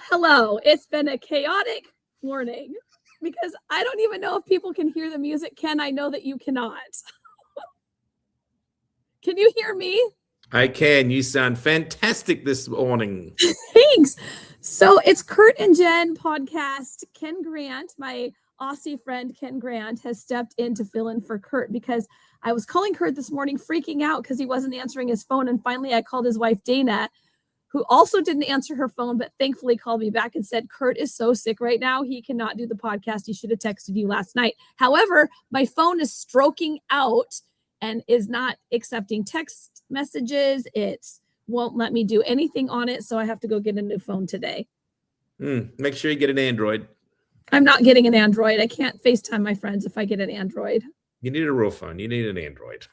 Hello. It's been a chaotic morning because I don't even know if people can hear the music. Ken, I know that you cannot. Can you hear me? I can. You sound fantastic this morning. Thanks. So it's Curt and Jen podcast. Ken Grant, my Aussie friend Ken Grant, has stepped in to fill in for Curt because I was calling Curt this morning freaking out because he wasn't answering his phone. And finally, I called his wife, Dana, who also didn't answer her phone, but thankfully called me back and said, Curt is so sick right now. He cannot do the podcast. He should have texted you last night. However, my phone is stroking out and is not accepting text messages. It won't let me do anything on it. So I have to go get a new phone today. Make sure you get an Android. I'm not getting an Android. I can't FaceTime my friends if I get an Android. You need a real phone. You need an Android.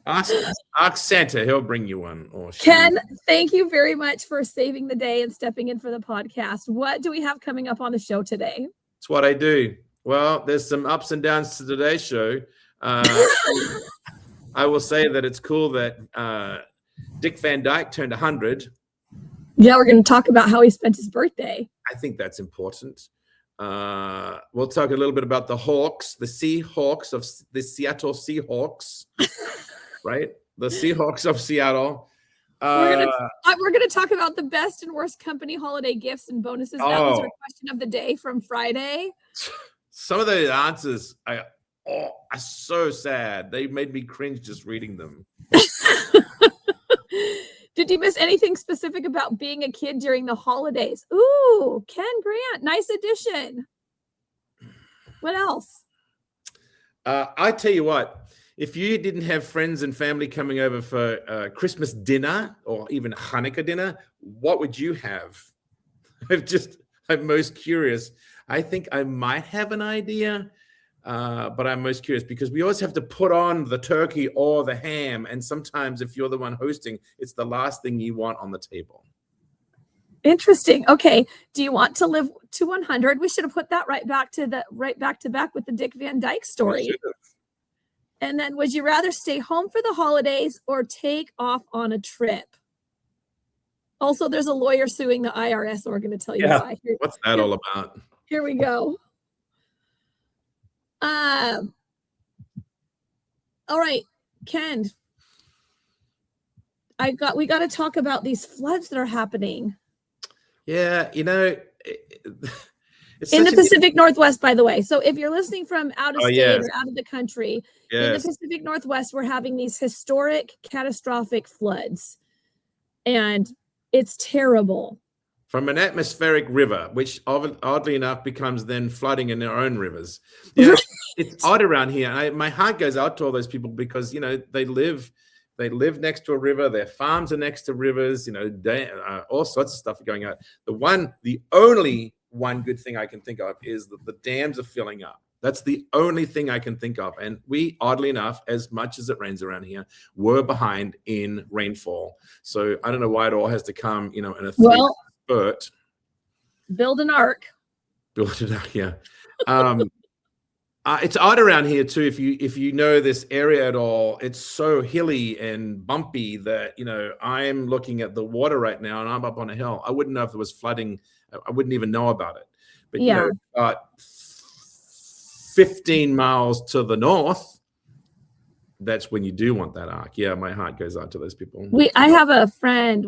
Ask Santa. He'll bring you one. Ken, thank you very much for saving the day and stepping in for the podcast. What do we have coming up on the show today? It's what I do. Well, there's some ups and downs to today's show. I will say that it's cool that Dick Van Dyke turned 100. Yeah, we're going to talk about how he spent his birthday. I think that's important. We'll talk a little bit about the Hawks, the Seahawks of the Seattle Seahawks, right? The Seahawks of Seattle. We're going to talk about the best and worst company holiday gifts and bonuses. That was our question of the day from Friday. Some of the answers are so sad. They made me cringe just reading them. Did you miss anything specific about being a kid during the holidays? Ooh, Ken Grant, nice addition. What else? I tell you what, if you didn't have friends and family coming over for Christmas dinner or even Hanukkah dinner, what would you have? I'm most curious. I think I might have an idea. But I'm most curious because we always have to put on the turkey or the ham. And sometimes if you're the one hosting, it's the last thing you want on the table. Interesting. Okay. Do you want to live to 100? We should have put that right back to back with the Dick Van Dyke story. And then would you rather stay home for the holidays or take off on a trip? Also, there's a lawyer suing the IRS. So we're going to tell you why. What's that all about? Here we go. All right, Ken. We got to talk about these floods that are happening. Yeah, it's in the Pacific Northwest, by the way. So if you're listening from out of state or out of the country, in the Pacific Northwest, we're having these historic, catastrophic floods, and it's terrible. From an atmospheric river, which oddly enough becomes then flooding in their own rivers. Yeah, it's odd around here. My heart goes out to all those people because they live next to a river. Their farms are next to rivers. All sorts of stuff going on. The only one good thing I can think of is that the dams are filling up. That's the only thing I can think of. And we, oddly enough, as much as it rains around here, were behind in rainfall. So I don't know why it all has to come, in a But build an ark. Yeah. It's odd around here too. If you know this area at all, it's so hilly and bumpy that I'm looking at the water right now, and I'm up on a hill. I wouldn't know if there was flooding. I wouldn't even know about it. But about 15 miles to the north, that's when you do want that ark. Yeah, my heart goes out to those people. I have a friend.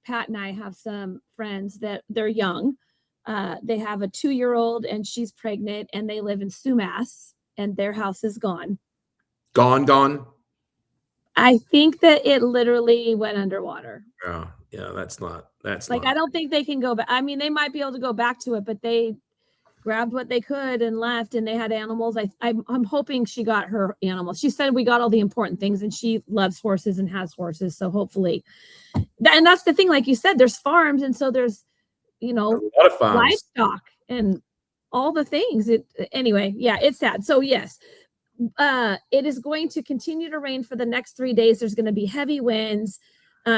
Pat and I have some friends that they're young. They have a 2-year-old and she's pregnant and they live in Sumas and their house is gone. Gone? I think that it literally went underwater. Yeah, that's not. I don't think they can go back. I mean, they might be able to go back to it, but they grabbed what they could and left, and they had animals. I'm hoping she got her animals. She said we got all the important things, and she loves horses and has horses. So hopefully, and that's the thing. Like you said, there's farms, and so there's a lot of farms, livestock, and all the things. Anyway, it's sad. So yes, it is going to continue to rain for the next 3 days. There's going to be heavy winds.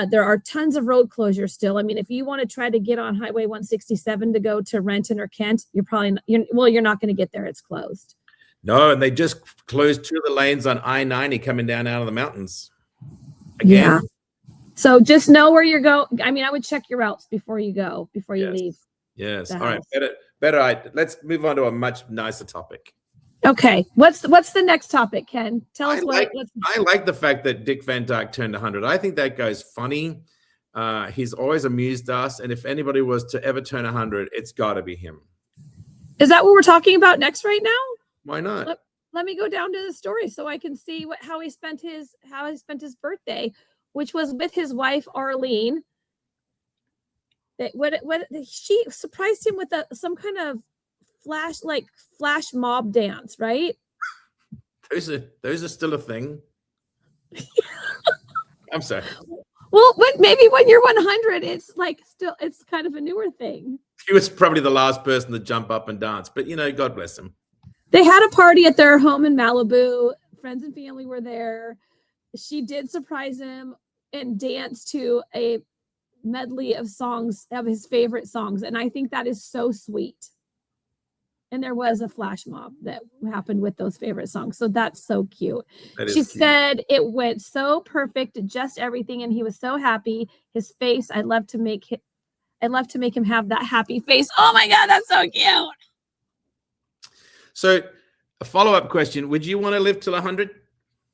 There are tons of road closures still. I mean, if you want to try to get on Highway 167 to go to Renton or Kent, you're not going to get there. It's closed. No, and they just closed 2 of the lanes on I-90 coming down out of the mountains. Again. Yeah. So just know where you're going. I mean, I would check your routes before you go, before you leave. Yes. All right. Better. Let's move on to a much nicer topic. Okay. What's the next topic, Ken? Tell us I like the fact that Dick Van Dyke turned 100. I think that guy's funny. He's always amused us. And if anybody was to ever turn 100, it's got to be him. Is that what we're talking about next right now? Why not? Let me go down to the story so I can see how he spent his birthday, which was with his wife Arlene. She surprised him with some kind of flash mob dance, right? Those are still a thing. I'm sorry. Well, maybe when you're 100, it's kind of a newer thing. He was probably the last person to jump up and dance, but God bless him. They had a party at their home in Malibu. Friends and family were there. She did surprise him and dance to a medley of songs, of his favorite songs. And I think that is so sweet. And there was a flash mob that happened with those favorite songs. So that's so cute. She said it went so perfect, just everything. And he was so happy. His face, I'd love to make him have that happy face. Oh my God, that's so cute. So a follow-up question. Would you want to live till 100?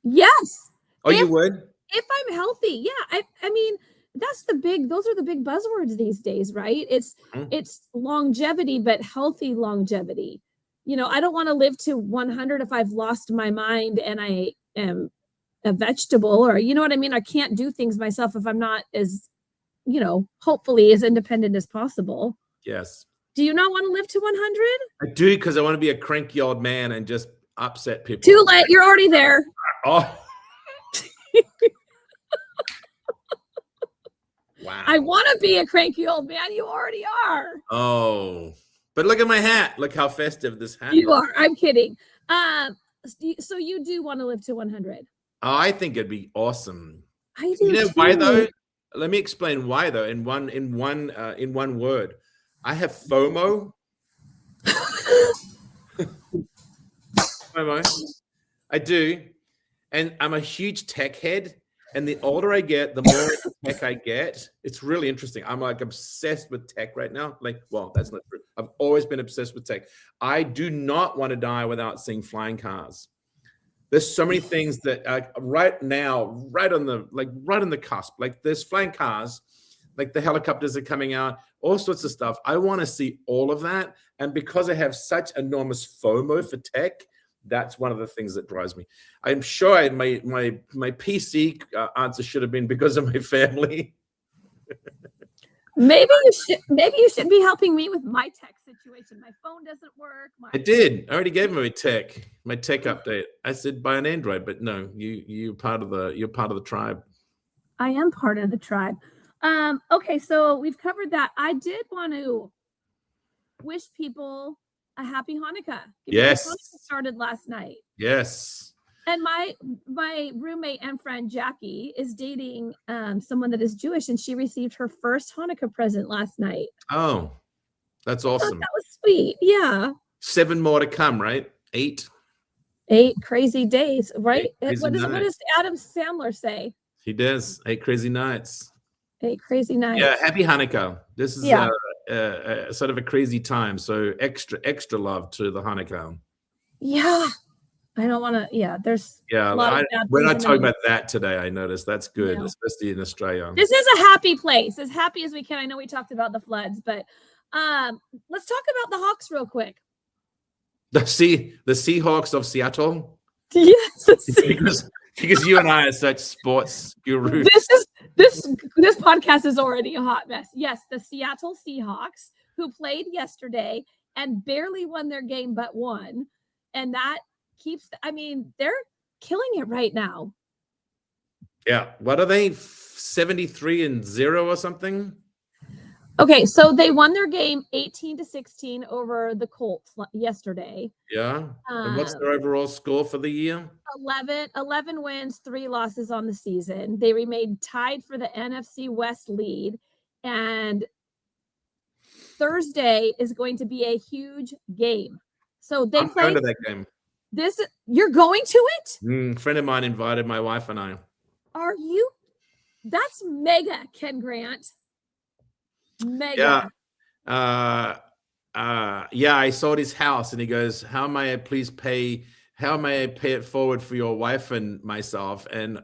Yes. Oh, you would? If I'm healthy. Yeah. I mean, those are the big buzzwords these days, right? It's longevity, but healthy longevity. I don't want to live to 100 if I've lost my mind and I am a vegetable, or you know what I mean? I can't do things myself if I'm not as, hopefully as independent as possible. Yes. Do you not want to live to 100? I do, because I want to be a cranky old man and just upset people. Too late. You're already there. Oh. Wow. I want to be a cranky old man. You already are. Oh, but look at my hat. Look how festive this hat You are. I'm kidding. So you do want to live to 100? Oh, I think it'd be awesome. I do. You know too. why though? Let me explain why though. In one word, I have FOMO. FOMO. I do, and I'm a huge tech head. And the older I get, the more tech I get. It's really interesting. I'm like obsessed with tech right now. That's not true. I've always been obsessed with tech. I do not want to die without seeing flying cars. There's so many things that right now, right on the cusp. Like there's flying cars, like the helicopters are coming out, all sorts of stuff. I want to see all of that. And because I have such enormous FOMO for tech, that's one of the things that drives me. I'm sure my PC answer should have been because of my family. Maybe you should be helping me with my tech situation. My phone doesn't work. I did. I already gave him my tech update. I said buy an Android, but no, you're part of the tribe. I am part of the tribe. Okay, so we've covered that. I did want to wish people a happy Hanukkah. Yes. Hanukkah started last night. Yes. And my roommate and friend Jackie is dating someone that is Jewish, and she received her first Hanukkah present last night. Oh, that's awesome. That was sweet. Yeah. 7 more to come, right? 8 crazy days, right? What does Adam Sandler say? He does. 8 crazy nights. 8 crazy nights. Yeah, happy Hanukkah. This is sort of a crazy time, so extra love to the Hanukkah. Yeah, I don't want to. Yeah, there's. Yeah, we're not talking about that today. I noticed that's good, especially in Australia. This is a happy place, as happy as we can. I know we talked about the floods, but let's talk about the Hawks real quick. The Seahawks of Seattle. Yes, because you and I are such sports gurus. This podcast is already a hot mess. Yes, the Seattle Seahawks, who played yesterday and barely won their game but won. And that they're killing it right now. Yeah. What are they? 73-0 or something? Okay, so they won their game 18-16 over the Colts yesterday. Yeah. And what's their overall score for the year? 11 wins, 3 losses on the season. They remained tied for the NFC West lead. And Thursday is going to be a huge game. So they I'm going to that game. You're going to it? A friend of mine invited my wife and I. Are you? That's mega, Ken Grant. Mega. Yeah. Yeah, I sold his house, and he goes, how may I pay it forward for your wife and myself? And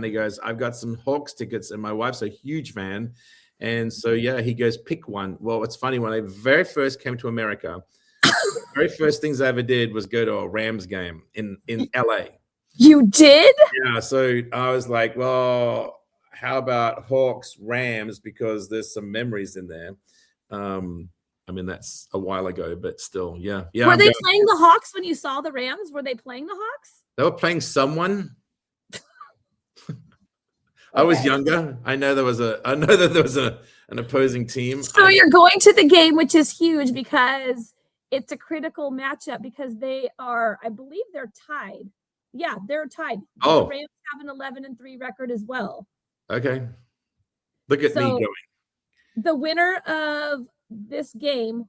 he goes, I've got some Hawks tickets, and my wife's a huge fan. And so, yeah, he goes, pick one. Well, it's funny, when I very first came to America, the very first things I ever did was go to a Rams game in LA. You did? Yeah, so I was like, well, how about Hawks Rams, because there's some memories in there. I mean, that's a while ago, but still, yeah. Were they playing the Hawks when you saw the Rams? Were they playing the Hawks? They were playing someone. I was younger. I know that there was an opposing team. So you're going to the game, which is huge because it's a critical matchup, because they are, I believe they're tied. Yeah, they're tied. Oh. The Rams have an 11-3 record as well. Okay. Look at me going. The winner of this game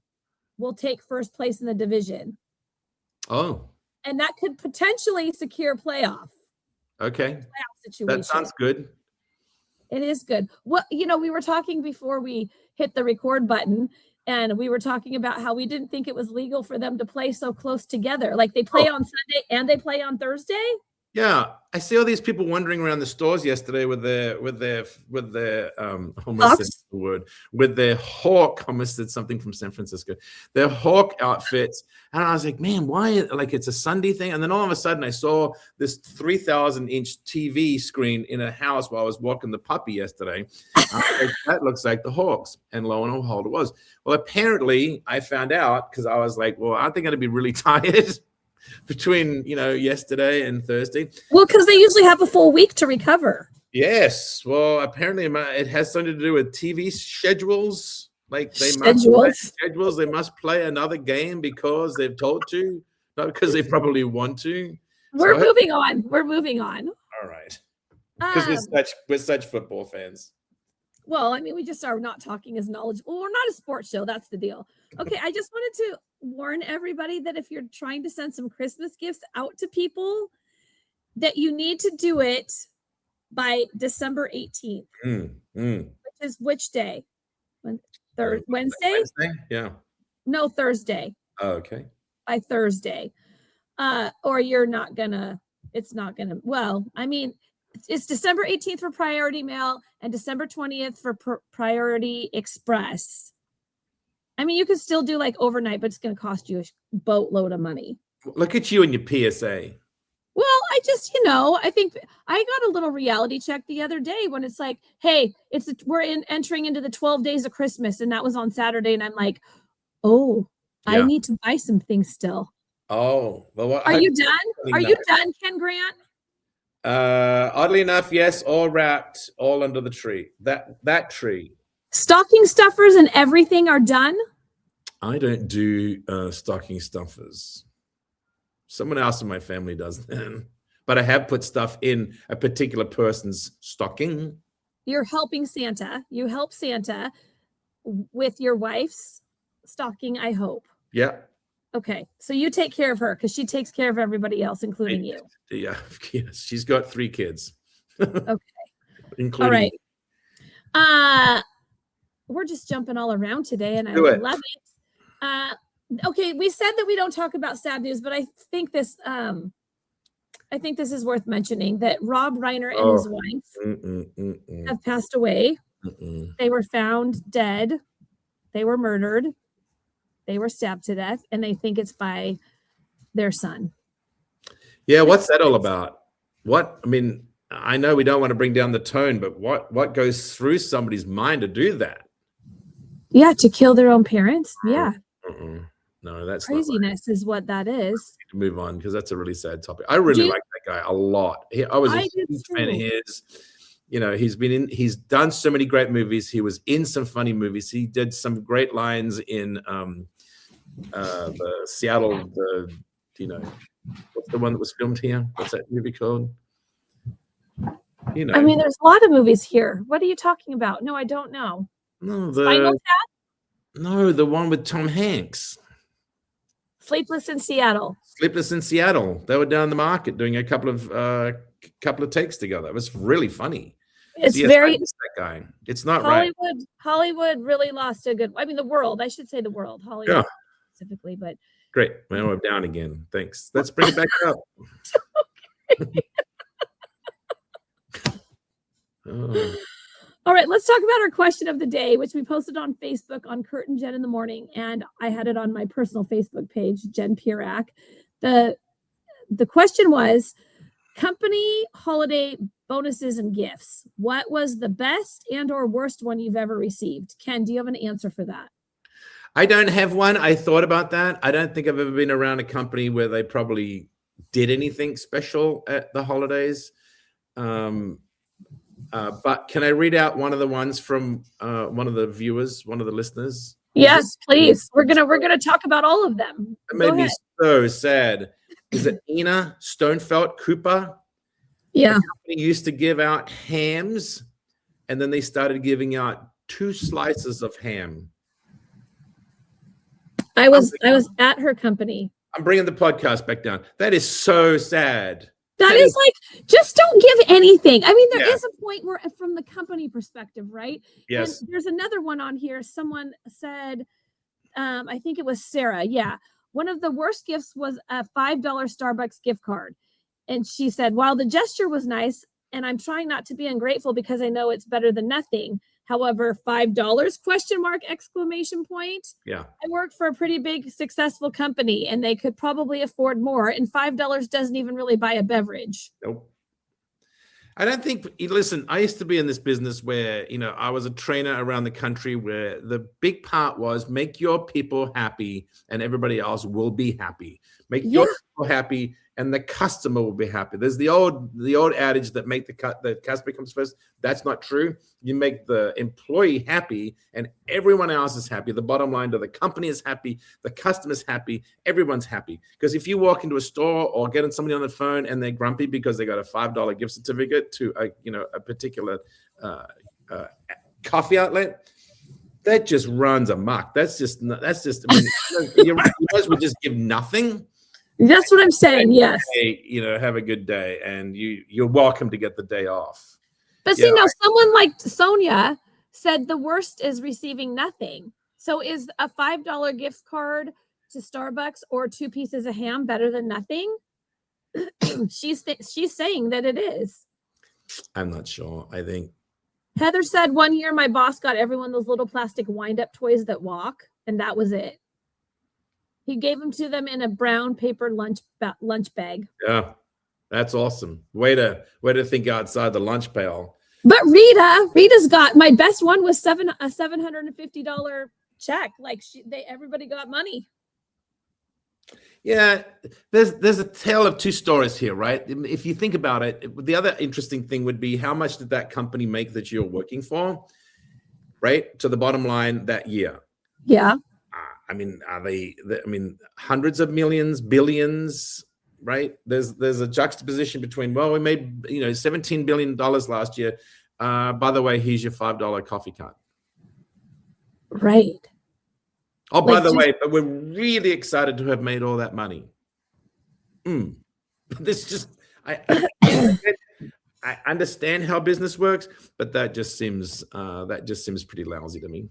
will take first place in the division. Oh. And that could potentially secure playoff. Okay. Playoff situation. That sounds good. It is good. We were talking before we hit the record button, and we were talking about how we didn't think it was legal for them to play so close together. Like they play on Sunday and they play on Thursday. Yeah, I see all these people wandering around the stores yesterday with their almost said the word, with their Hawk. Almost said something from San Francisco. Their Hawk outfits, and I was like, man, why? Like it's a Sunday thing. And then all of a sudden, I saw this 3,000-inch TV screen in a house while I was walking the puppy yesterday. Like, that looks like the Hawks, and lo and behold, it was. Well, apparently, I found out because I was like, well, aren't they going to be really tired between yesterday and Thursday? Well, because they usually have a full week to recover. Yes. Well, apparently it has something to do with TV schedules. Like they must play another game because they've told to, not because they probably want to. We're moving on. All right. Because we're such football fans. Well, I mean, we just are not talking as knowledgeable. Well, we're not a sports show. That's the deal. Okay, I just wanted to warn everybody that if you're trying to send some Christmas gifts out to people, that you need to do it by December 18th, which is which day? Wednesday? Wednesday? Yeah. No, Thursday. Oh, okay. By Thursday. Or it's not gonna, well, I mean, it's December 18th for Priority Mail and December 20th for Priority Express. I mean, you can still do like overnight, but it's going to cost you a boatload of money. Look at you and your PSA. Well, I just, I think I got a little reality check the other day when it's like, hey, we're entering into the 12 days of Christmas. And that was on Saturday. And I'm like, oh, yeah. I need to buy some things still. Oh, well, are you done? Are you done, Ken Grant? Oddly enough, yes, all wrapped, all under the tree. That tree. Stocking stuffers and everything are done? I don't do stocking stuffers. Someone else in my family does them. But I have put stuff in a particular person's stocking. You're helping Santa. You help Santa with your wife's stocking, I hope. Yeah. Okay, so you take care of her because she takes care of everybody else, including you. Yeah, yes. She's got 3 kids. Okay. Including all right. We're just jumping all around today, and I love it. Okay, we said that we don't talk about sad news, but I think this is worth mentioning that Rob Reiner and his wife have passed away. They were found dead. They were murdered. They were stabbed to death, and they think it's by their son. Yeah, what's that all about? I know we don't want to bring down the tone, but what goes through somebody's mind to do that? Yeah, to kill their own parents. Yeah. No, that's craziness is what that is. Move on, because that's a really sad topic. I really like that guy a lot. I was a huge fan of his. He's done so many great movies. He was in some funny movies. He did some great lines in the Seattle, what's the one that was filmed here? What's that movie called? I mean, there's a lot of movies here. What are you talking about? No, I don't know. No, Spinal Tap? No, the one with Tom Hanks. Sleepless in Seattle. Sleepless in Seattle. They were down the market doing a couple of takes together. It was really funny. It's yes, very I miss that guy. It's not right. Hollywood really lost a good. I mean, the world. I should say the world. Hollywood specifically, but great. Well, we're down again. Thanks. Let's bring it back up. Oh. All right, let's talk about our question of the day, which we posted on Facebook on Curt and Jen in the morning, and I had it on my personal Facebook page, Jen Pirak. The question was company holiday bonuses and gifts. What was the best and or worst one you've ever received? Ken, do you have an answer for that? I don't have one. I thought about that. I don't think I've ever been around a company where they probably did anything special at the holidays. But can I read out one of the ones from one of the viewers, one of the listeners? Yes, please. We're gonna talk about all of them. It made me so sad. Is it Ina Stonefelt Cooper? Yeah. The company used to give out hams, and then they started giving out 2 slices of ham. I was at her company. I'm bringing the podcast back down. That is so sad. That is like, just don't give anything. I mean, there is a point where, from the company perspective, right? Yes. And there's another one on here. Someone said, I think it was Sarah. Yeah. One of the worst gifts was a $5 Starbucks gift card. And she said, while the gesture was nice, and I'm trying not to be ungrateful because I know it's better than nothing. However, $5 question mark exclamation point. Yeah. I work for a pretty big successful company and they could probably afford more. And $5 doesn't even really buy a beverage. Nope. I don't think, listen, I used to be in this business where, I was a trainer around the country where the big part was make your people happy and everybody else will be happy. Make your people happy and the customer will be happy. There's the old adage that the customer comes first. That's not true. You make the employee happy and everyone else is happy. The bottom line to the company is happy, the customer's happy, everyone's happy. Because if you walk into a store or getting somebody on the phone and they're grumpy because they got a $5 gift certificate to a particular coffee outlet, that just runs amok. That's just. I mean, you guys would just give nothing. That's what I'm saying. Yes. Hey, have a good day, and you're welcome to get the day off. But see, now someone like Sonia said the worst is receiving nothing. So is a $5 gift card to Starbucks or 2 pieces of ham better than nothing? She's saying that it is. I'm not sure. I think Heather said one year my boss got everyone those little plastic wind-up toys that walk, and that was it. He gave them to them in a brown paper lunch bag. Yeah, that's awesome. Way to think outside the lunch pail. But Rita's got, my best one was a $750 check. Like everybody got money. Yeah, there's a tale of 2 stories here, right? If you think about it, the other interesting thing would be how much did that company make that you're working for, right? To the bottom line that year. Yeah. I mean, hundreds of millions, billions, right? There's a juxtaposition between, well, we made, $17 billion last year. By the way, here's your $5 coffee card. Right. Oh, by the way, but we're really excited to have made all that money. This just, I understand how business works, but that just seems pretty lousy to me.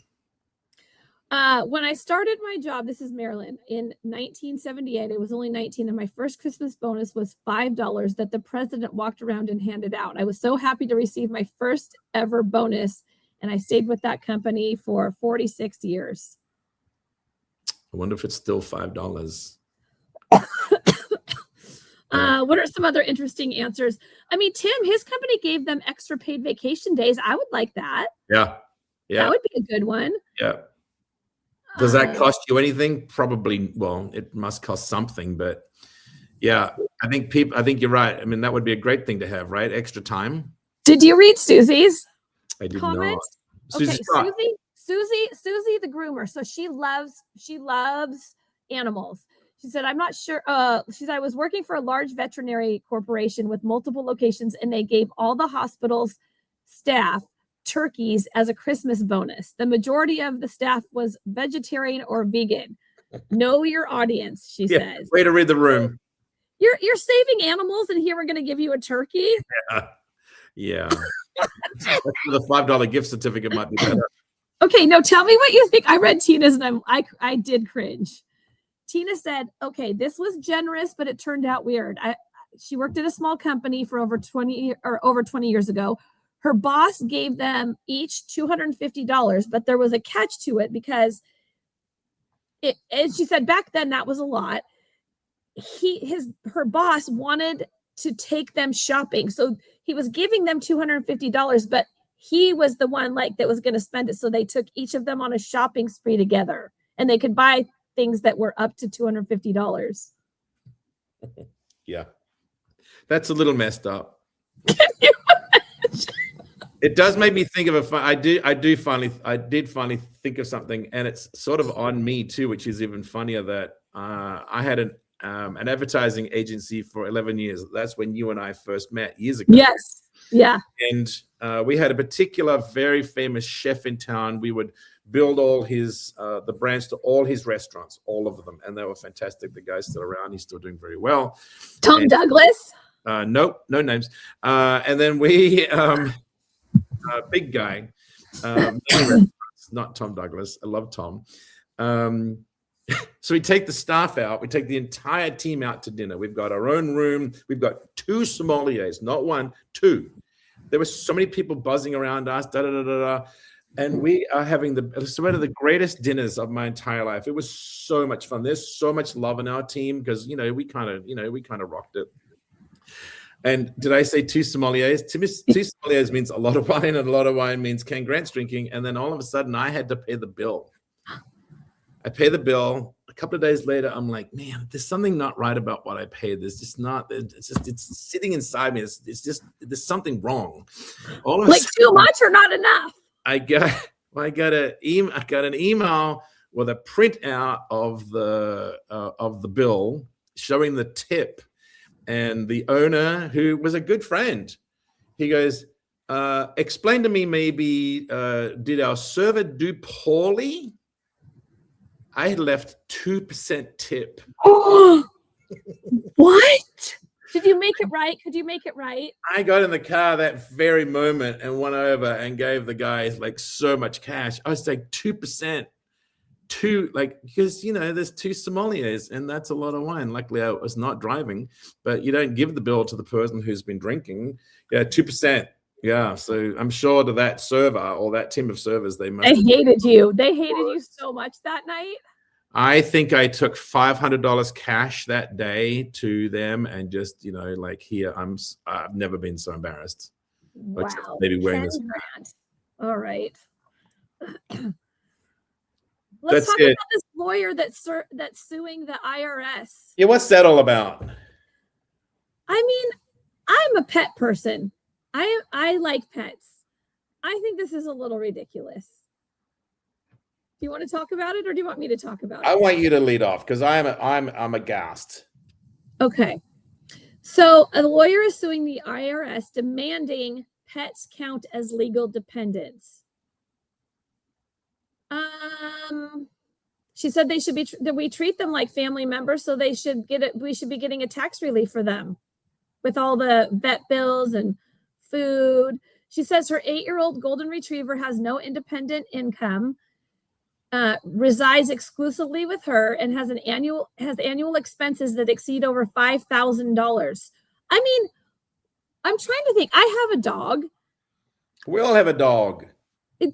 When I started my job, this is Maryland, in 1978, I was only 19, and my first Christmas bonus was $5 that the president walked around and handed out. I was so happy to receive my first ever bonus, and I stayed with that company for 46 years. I wonder if it's still $5. What are some other interesting answers? I mean, Tim, his company gave them extra paid vacation days. I would like that. Yeah. That would be a good one. Yeah. Does that cost you anything? Probably. Well, it must cost something, but yeah, I think you're right. I mean, that would be a great thing to have, right? Extra time. Did you read Susie's comment? Okay, Susie the groomer. So she loves animals. She said, I'm not sure. She said, I was working for a large veterinary corporation with multiple locations, and they gave all the hospital's staff turkeys as a Christmas bonus. The majority of the staff was vegetarian or vegan. Know your audience, she says. Way to read the room. You're saving animals, and here we're going to give you a turkey. Yeah. The $5 gift certificate might be better. Okay, no, tell me what you think. I read Tina's and I did cringe. Tina said, okay, this was generous, but it turned out weird. She worked at a small company for over 20 years ago. Her boss gave them each $250, but there was a catch to it because and she said back then that was a lot. Her boss wanted to take them shopping. So he was giving them $250, but he was the one that was going to spend it. So they took each of them on a shopping spree together and they could buy things that were up to $250. Yeah. That's a little messed up. It does make me think of I did finally think of something, and it's sort of on me too, which is even funnier that I had an advertising agency for 11 years. That's when you and I first met years ago. Yes. Yeah. And we had a particular very famous chef in town. We would build all his the brands to all his restaurants, all of them, and they were fantastic. The guy's still around. He's still doing very well. Tom Douglas? Nope, no names. And then we big guy, not Tom Douglas. I love Tom. So we take the staff out. We take the entire team out to dinner. We've got our own room. We've got 2 sommeliers, not 1, 2. There were so many people buzzing around us, and we are having one of the greatest dinners of my entire life. It was so much fun. There's so much love in our team because we kind of rocked it. And did I say 2 sommeliers? 2 sommeliers means a lot of wine, and a lot of wine means Ken Grant's drinking. And then all of a sudden, I had to pay the bill. I pay the bill. A couple of days later, I'm like, man, there's something not right about what I paid. There's just not. It's sitting inside me. It's just there's something wrong. All of a sudden, too much or not enough? I got an email with a printout of the bill showing the tip. And the owner, who was a good friend, he goes, explain to me maybe, did our server do poorly? I had left 2% tip. Oh, what? Did you make it right? Could you make it right? I got in the car that very moment and went over and gave the guys so much cash. I was like 2%. Because there's 2 sommeliers and that's a lot of wine. Luckily I was not driving, but you don't give the bill to the person who's been drinking. 2%. Yeah, so I'm sure to that server or that team of servers, they hated you. They hated you so much that night. I think I took $500 cash that day to them and just here I've never been so embarrassed. Wow. Maybe wearing this. All right. Let's talk about this lawyer that's suing the IRS. Yeah, what's that all about? I mean, I'm a pet person. I like pets. I think this is a little ridiculous. Do you want to talk about it, or do you want me to talk about it? I want you to lead off because I'm aghast. Okay, so a lawyer is suing the IRS, demanding pets count as legal dependents. She said that we treat them like family members, so they should get it. We should be getting a tax relief for them with all the vet bills and food. She says her 8-year-old golden retriever has no independent income, resides exclusively with her, and has annual expenses that exceed over $5,000. I mean, I'm trying to think. I have a dog. We all have a dog. Do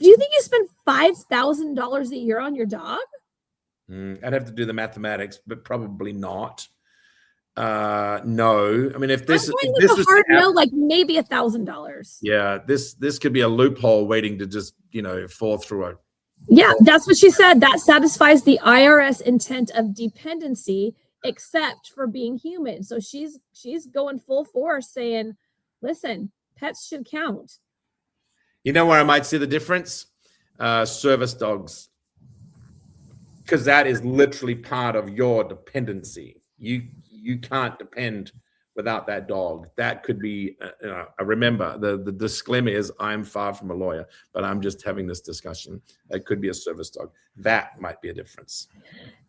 you think you spend $5,000 a year on your dog? I'd have to do the mathematics, but probably not. No, I mean, if this is hard no, maybe $1,000. Yeah, this could be a loophole waiting to just fall through a. Yeah, that's what she said. That satisfies the IRS intent of dependency, except for being human. So she's going full force, saying, "Listen, pets should count." You know where I might see the difference? Service dogs. Because that is literally part of your dependency. You can't depend without that dog. That could be, remember, the disclaimer is I'm far from a lawyer, but I'm just having this discussion. It could be a service dog. That might be a difference.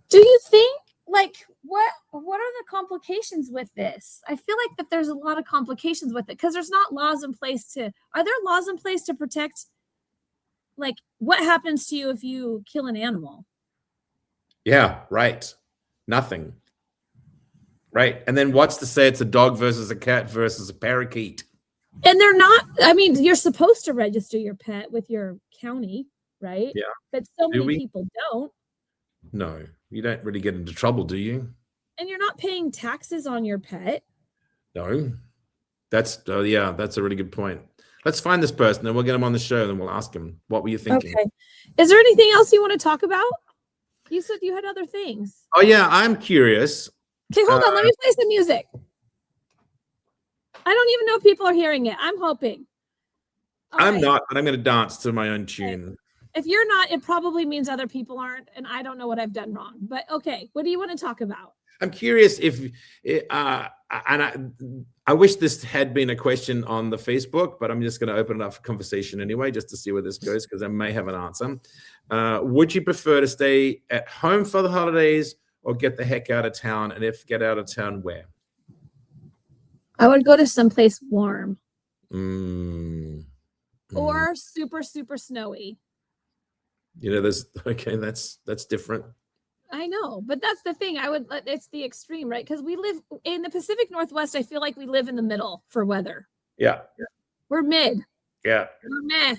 Do you think like what are the complications with this? I feel like that there's a lot of complications with it because there's not laws in place are there laws in place to protect, like, what happens to you if you kill an animal? Yeah, right. Nothing. Right. And then what's to say it's a dog versus a cat versus a parakeet? And they're not, I mean, you're supposed to register your pet with your county, right? Yeah. But so many people don't. No, you don't really get into trouble, do you? And you're not paying taxes on your pet. No. That's a really good point. Let's find this person and we'll get him on the show and then we'll ask him, what were you thinking? Okay. Is there anything else you want to talk about? You said you had other things. Oh, yeah, I'm curious. Okay, hold on. Let me play some music. I don't even know if people are hearing it. I'm hoping. I'm not, but I'm going to dance to my own tune. Okay. If you're not, it probably means other people aren't, and I don't know what I've done wrong. But okay, what do you want to talk about? I'm curious if, and I wish this had been a question on the Facebook, but I'm just going to open it up for conversation anyway, just to see where this goes, because I may have an answer. Would you prefer to stay at home for the holidays or get the heck out of town? And if get out of town, where? I would go to someplace warm. Or super, super snowy. You know, that's different. I know, but that's the thing. It's the extreme, right? Because we live in the Pacific Northwest. I feel like we live in the middle for weather. Yeah. We're mid. Yeah. We're meh.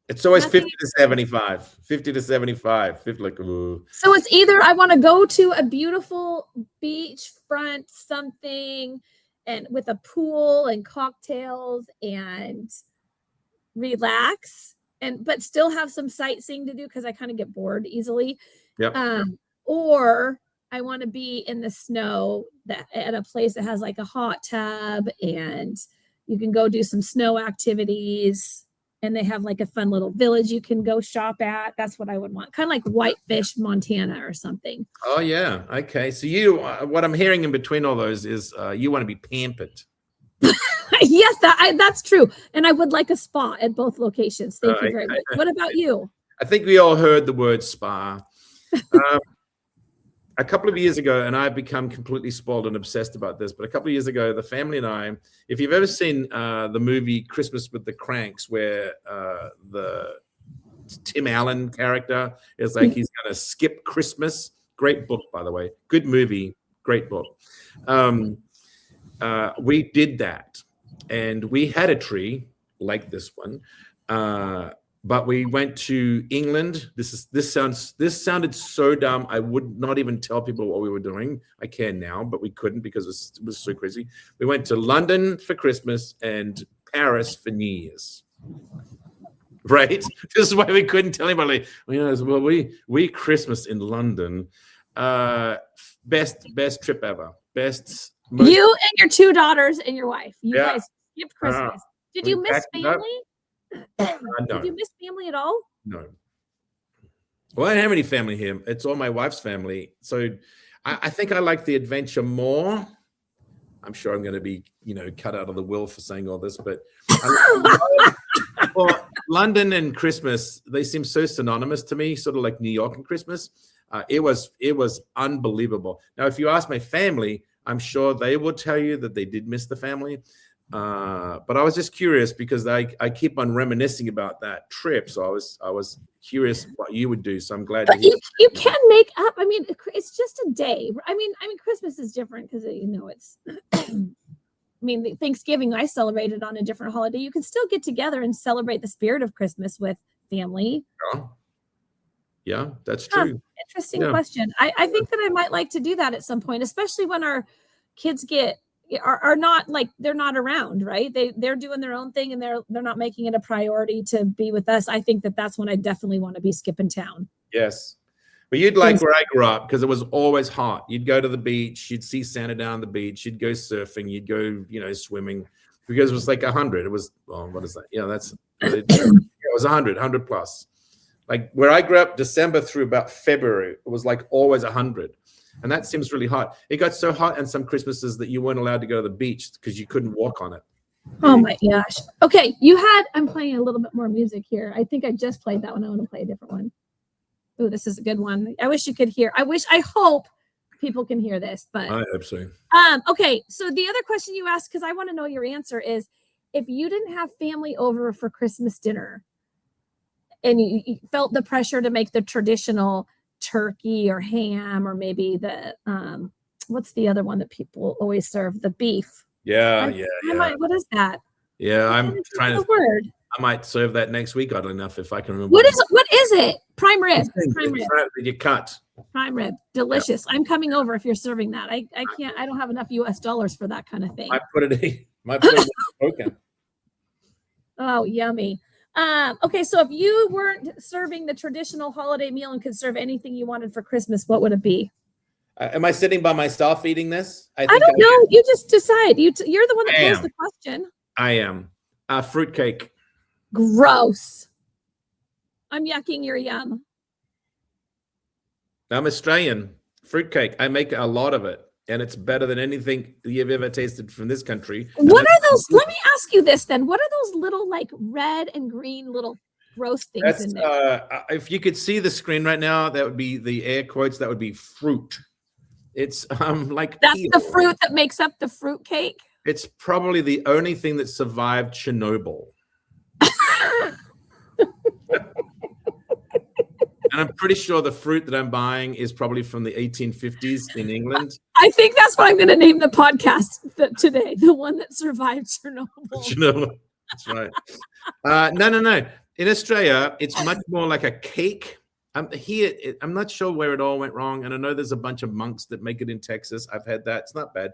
It's always 50 to 75. 50 to 75. 50, like, ooh. So it's either I want to go to a beautiful beachfront something and with a pool and cocktails and relax but still have some sightseeing to do because I kind of get bored easily. Yeah. Or I want to be in the snow at a place that has like a hot tub and you can go do some snow activities and they have like a fun little village you can go shop at. That's what I would want. Kind of like Whitefish, Montana or something. Oh, yeah. Okay. So what I'm hearing in between all those is you want to be pampered. Yes, that's true. And I would like a spa at both locations. Thank you very much. What about you? I think we all heard the word spa. A couple of years ago, and I've become completely spoiled and obsessed about this, but a couple of years ago, the family and I, if you've ever seen the movie Christmas with the Cranks, where the Tim Allen character is like he's going to skip Christmas. Great book, by the way. Good movie. Great book. We did that. And we had a tree like this one. But we went to England. This sounded so dumb. I would not even tell people what we were doing. I can now, but we couldn't because it was so crazy. We went to London for Christmas and Paris for New Year's. Right? This is why we couldn't tell anybody. Well, we Christmas in London. Best trip ever. You and your two daughters and your wife. You guys skipped Christmas. Did you miss family? No. Did you miss family at all? No. Well, I don't have any family here. It's all my wife's family. So I think I like the adventure more. I'm sure I'm going to be, cut out of the will for saying all this, but well, London and Christmas, they seem so synonymous to me, sort of like New York and Christmas. It was unbelievable. Now, if you ask my family, I'm sure they will tell you that they did miss the family. But I was just curious because I keep on reminiscing about that trip. So I was curious what you would do. So I'm glad you can make up. I mean, it's just a day. I mean, Christmas is different because it's. I mean, Thanksgiving I celebrated on a different holiday. You can still get together and celebrate the spirit of Christmas with family. Yeah, that's true. Interesting question. I think that I might like to do that at some point, especially when our kids are not like they're not around, right? They're doing their own thing and they're not making it a priority to be with us. I think that's when I definitely want to be skipping town. Yes. But you'd like where I grew up because it was always hot. You'd go to the beach, you'd see Santa down the beach, you'd go surfing, you'd go, swimming because it was like 100. It was, what is that? Yeah, it was 100 plus. Like where I grew up, December through about February, it was like always 100. And that seems really hot. It got so hot in some Christmases that you weren't allowed to go to the beach because you couldn't walk on it. Oh my gosh. Okay. I'm playing a little bit more music here. I think I just played that one. I want to play a different one. Oh, this is a good one. I wish you could hear. I hope people can hear this, but I hope so. Okay, so the other question you asked, because I want to know your answer, is if you didn't have family over for Christmas dinner and you felt the pressure to make the traditional turkey or ham, or maybe the what's the other one that people always serve, the beef. Yeah. What is that? Yeah, I'm trying to. Word. I might serve that next week, oddly enough, if I can remember. What is it? Prime rib. Prime rib. You cut. Prime rib. Delicious. Yep. I'm coming over if you're serving that. I can't. I don't have enough US dollars for that kind of thing. I put it in. My broken. Oh, yummy. Okay, so if you weren't serving the traditional holiday meal and could serve anything you wanted for Christmas, what would it be? Am I sitting by myself eating this? I don't know. You just decide. You're the one that posed the question. I am. Fruitcake. Gross. I'm yucking your yum. I'm Australian. Fruitcake. I make a lot of it, and it's better than anything you've ever tasted from this country. What are those? Let me ask you this then. What are those little like red and green little gross things in there? If you could see the screen right now, that would be the air quotes. That would be fruit. It's like that's peel. The fruit that makes up the fruit cake. It's probably the only thing that survived Chernobyl. And I'm pretty sure the fruit that I'm buying is probably from the 1850s in England. I think that's what I'm going to name the podcast today. The one that survived Chernobyl. That's right. No. In Australia, it's much more like a cake. I'm not sure where it all went wrong. And I know there's a bunch of monks that make it in Texas. I've had that. It's not bad.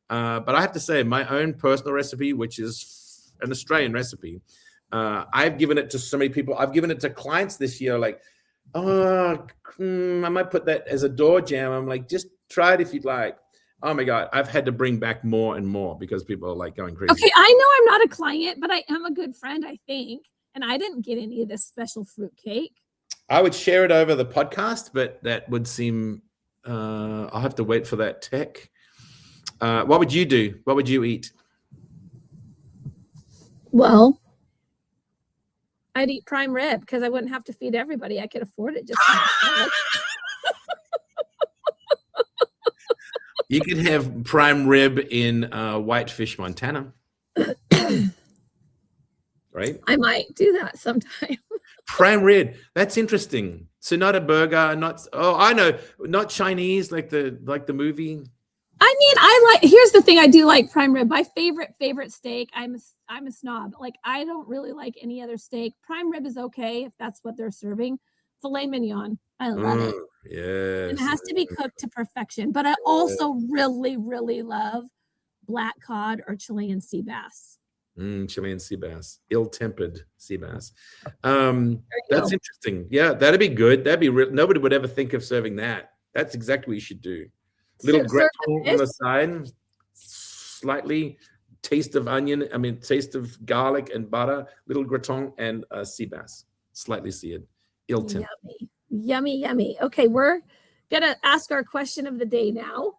But I have to say, my own personal recipe, which is an Australian recipe, I've given it to so many people. I've given it to clients this year, like, I might put that as a door jam. I'm like, just try it if you'd like. Oh my God, I've had to bring back more and more because people are like going crazy. Okay, I know I'm not a client, but I am a good friend, I think. And I didn't get any of this special fruit cake. I would share it over the podcast, but that would seem, I'll have to wait for that tech. What would you do? What would you eat? Well, I'd eat prime rib because I wouldn't have to feed everybody. I could afford it just You could have prime rib in Whitefish, Montana. Right? I might do that sometime. Prime rib. That's interesting. So not a burger, I know, not Chinese like the movie. I mean, here's the thing. I do like prime rib. My favorite steak. I'm a snob. Like, I don't really like any other steak. Prime rib is okay if that's what they're serving. Filet mignon. I love it. Yes. It has to be cooked to perfection. But I also really, really love black cod or Chilean sea bass. Chilean sea bass. Ill-tempered sea bass. That's interesting. Yeah, that'd be good. That'd be nobody would ever think of serving that. That's exactly what you should do. Little gratin on the side, slightly taste of taste of garlic and butter, little gratin and sea bass, slightly seared, ill-tempered. Yummy. Okay, we're going to ask our question of the day now.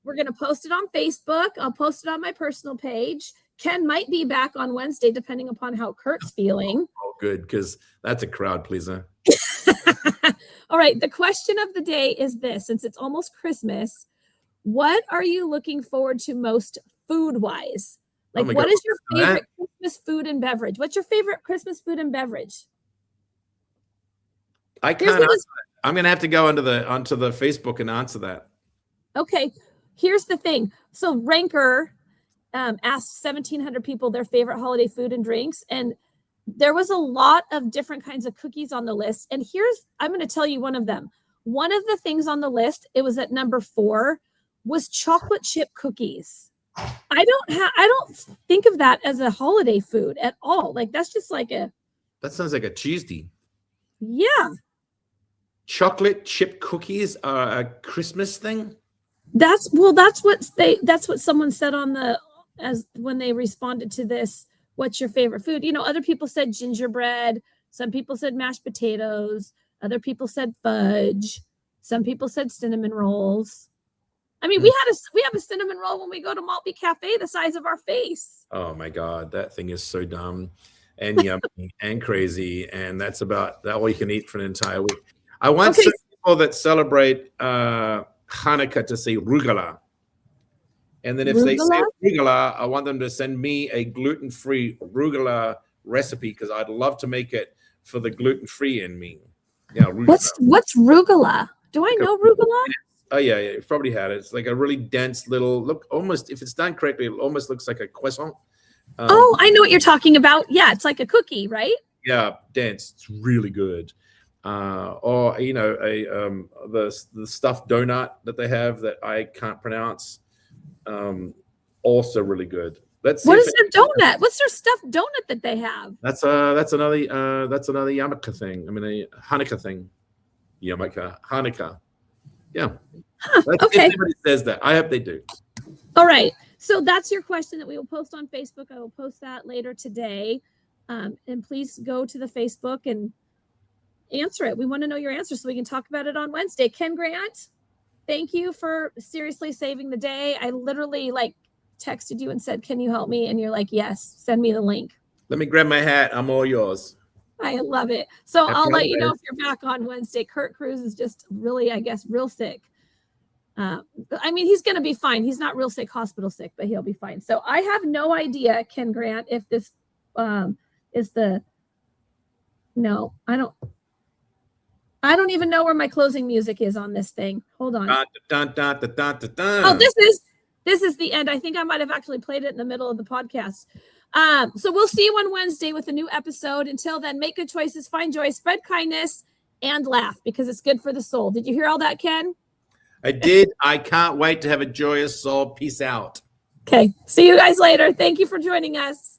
We're going to post it on Facebook. I'll post it on my personal page. Ken might be back on Wednesday, depending upon how Curt's feeling. Oh, good, because that's a crowd pleaser. All right, the question of the day is this. Since it's almost Christmas, what are you looking forward to most food-wise? Like, what is your favorite Christmas food and beverage? What's your favorite Christmas food and beverage? I can't answer that. I'm going to have to go onto the Facebook and answer that. Okay, here's the thing. So Ranker asked 1,700 people their favorite holiday food and drinks, and there was a lot of different kinds of cookies on the list. And I'm going to tell you one of them. One of the things on the list, it was at number 4, was chocolate chip cookies. I don't think of that as a holiday food at all. Like, that's just like that sounds like a Tuesday. Yeah. Chocolate chip cookies are a Christmas thing? That's what someone said when they responded to this. What's your favorite food? Other people said gingerbread. Some people said mashed potatoes. Other people said fudge. Some people said cinnamon rolls. I mean, we have a cinnamon roll when we go to Maltby Cafe the size of our face. Oh my God, that thing is so dumb and yummy and crazy. And that's about all you can eat for an entire week. I want some people that celebrate Hanukkah Hanukkah to say rugala. And then if they say rugala, I want them to send me a gluten-free rugala recipe because I'd love to make it for the gluten-free in me. Yeah, what's rugala? Do I know rugala? Oh yeah, you've probably had it. It's like a really dense little look. Almost, if it's done correctly, it almost looks like a croissant. Oh, I know what you're talking about. Yeah, it's like a cookie, right? Yeah, dense. It's really good. Or a the stuffed donut that they have that I can't pronounce. Also really good. What is their donut? What's their stuffed donut that they have? That's another Hanukkah thing. I mean a Hanukkah thing. Hanukkah. Yeah. Okay. Everybody says that. I hope they do. All right. So that's your question that we will post on Facebook. I will post that later today. And please go to the Facebook and answer it. We want to know your answer so we can talk about it on Wednesday. Ken Grant, thank you for seriously saving the day. I literally texted you and said, can you help me? And you're like, yes, send me the link. Let me grab my hat. I'm all yours. I love it. So I'll let you know if you're back on Wednesday. Curt Cruz is just really, I guess, real sick. I mean, he's going to be fine. He's not real sick, hospital sick, but he'll be fine. So I have no idea, Ken Grant, if this is the, no, I don't even know where my closing music is on this thing. Hold on. Oh, this is the end. I think I might have actually played it in the middle of the podcast. So we'll see you on Wednesday with a new episode. Until then, make good choices, find joy, spread kindness, and laugh because it's good for the soul. Did you hear all that, Ken? I did. I can't wait to have a joyous soul. Peace out. Okay. See you guys later. Thank you for joining us.